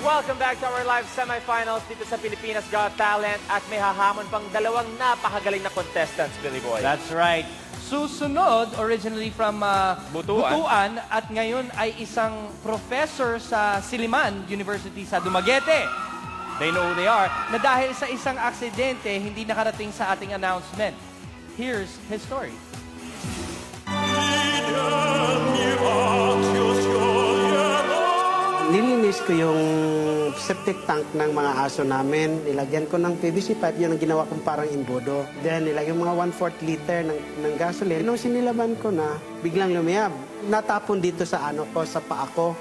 Welcome back to our live semifinals dito sa Pilipinas Got Talent at may hahamon pang dalawang napakagaling na contestants, Billy Boy. That's right. Susunod, originally from Butuan at ngayon ay isang professor sa Silliman University sa Dumaguete. They know who they are, na dahil sa isang aksidente, hindi nakarating sa ating announcement. Here's his story. Nilinis ko yung septic tank ng mga aso namin. Nilagyan ko ng PVC pipe. Yun ang ginawa kong parang imbodo. Then, nilagyan mga 1/4 liter ng gasoline. Nung sinilaban ko na, biglang lumiyab. Natapon dito sa sa paa ko.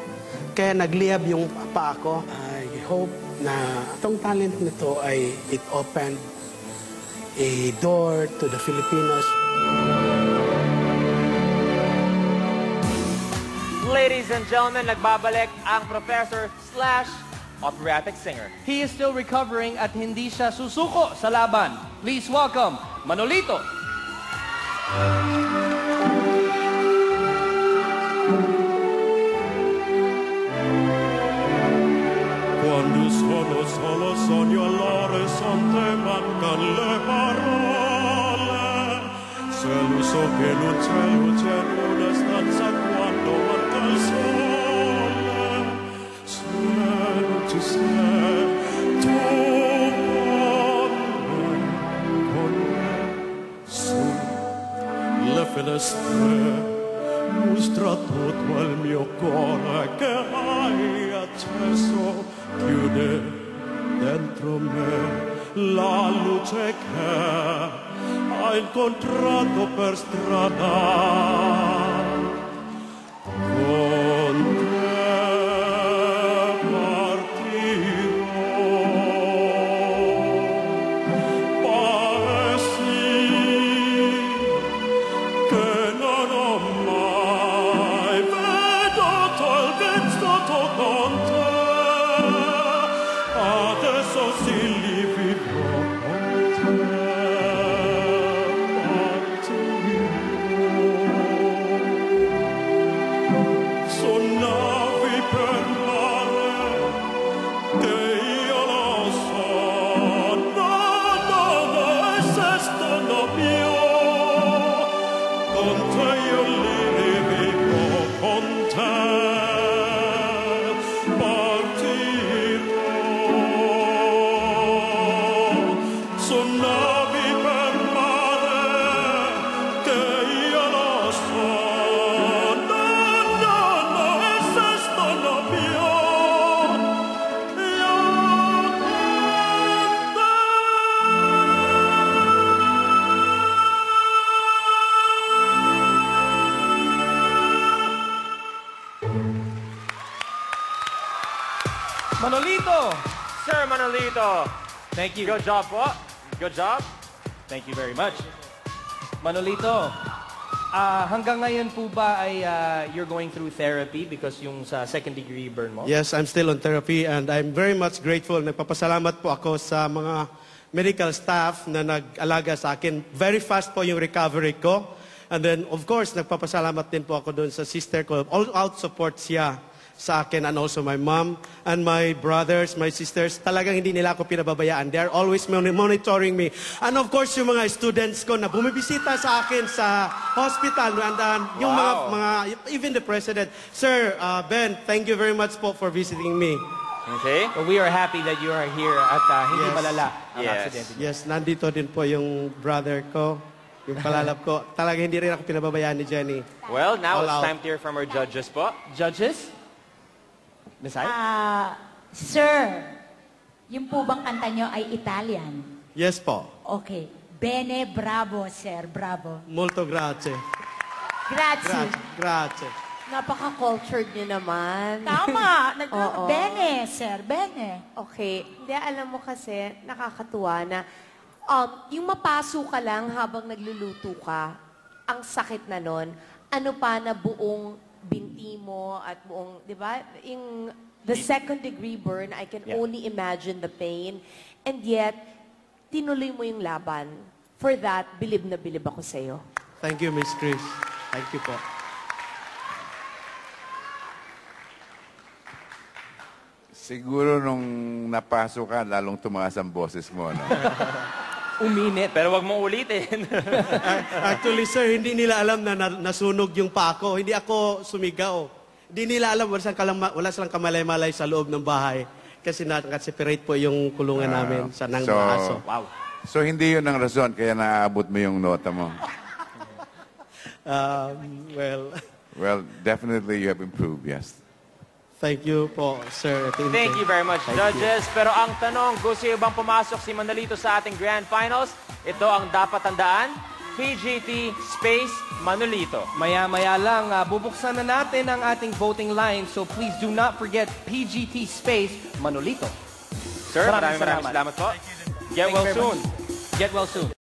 Kaya nagliyab yung paa ko. I hope na itong talent nito ay it opened a door to the Filipinos. Ladies and gentlemen, nagbabalik ang professor/operatic singer. He is still recovering at hindi siya susuko sa laban. Please welcome, Manolito. Quando sono solo sogno all'orizzonte mancan le parole. Se lo so che non c'è luce in una stanza quando manca il sole. Se non ci sei tu con me su le finestre mostra tutto il mio cuore che hai acceso, chiude dentro me la luce che hai incontrato per strada. Con te partirò, paresi che non ho mai veduto il visto con te. Adesso sì li vivrò con te. Sonavi per mare che io lo so. No, no, no, è sesto no mio. Con te io li rivivo, con te partirò. Sonavi per mare che io lo so. No, no, no, è sesto no mio. Io Manolito! Sir Manolito, Thank you. good job po. Good job. Thank you very much. Manolito, hanggang ngayon po ba ay you're going through therapy because yung sa second degree burn mo? Yes, I'm still on therapy and I'm very much grateful. Nagpapasalamat po ako sa mga medical staff na nag-alaga sa akin. Very fast po yung recovery ko. And then, of course, nagpapasalamat din po ako doon sa sister ko. All out support siya sa akin and also my mom and my brothers, my sisters. Talagang hindi nila ako pinababayaan. They are always monitoring me. And of course, yung mga students ko na bumibisita sa akin sa hospital. And yung mga, even the president. Sir, Ben, thank you very much po for visiting me. Okay. Well, we are happy that you are here at hindi malala ang Yes. aksidente. Yes, nandito din po yung brother ko, yung palalab ko. Talagang hindi rin ako pinababayaan ni Jenny. Well, now All it's out. time to hear from our judges po. Judges? Nasay? Sir, yung po bang kanta nyo ay Italian? Yes po. Okay. Bene, bravo, sir. Bravo. Molto grazie. Grazie. Grazie. Napaka-cultured nyo naman. Tama. Oo. Bene, sir. Bene. Okay. Hindi, alam mo kasi, nakakatuwa na yung mapaso ka lang habang nagluluto ka, ang sakit na nun, ano pa na buong binti mo at buong, di ba? The second degree burn, I can only imagine the pain. And yet, tinuloy mo yung laban. For that, bilib na bilib ako sa'yo. Thank you, Miss Chris. Thank you po. Siguro nung napasok ka, lalong tumaas ang boses mo, no? Uminit. Pero wag mong ulitin. Actually, sir, hindi nila alam na nasunog yung pako. Hindi ako sumigaw. Hindi nila alam, wala silang kamalay-malay sa loob ng bahay. Kasi nakaseparate po yung kulungan namin sa nang aso. Wow. So, hindi yun ang rason kaya naaabot mo yung nota mo. Well, Well, definitely you have improved, yes. thank you po, sir. Thank you very much, judges. Pero ang tanong, gusto niyo bang pumasok si Manolito sa ating Grand Finals? Ito ang dapat tandaan, PGT space Manolito. Maya-maya lang, bubuksan na natin ang ating voting line. So please do not forget PGT space Manolito. Sir, Maraming maraming salamat po. Get Thank you well very soon. much. Get well soon.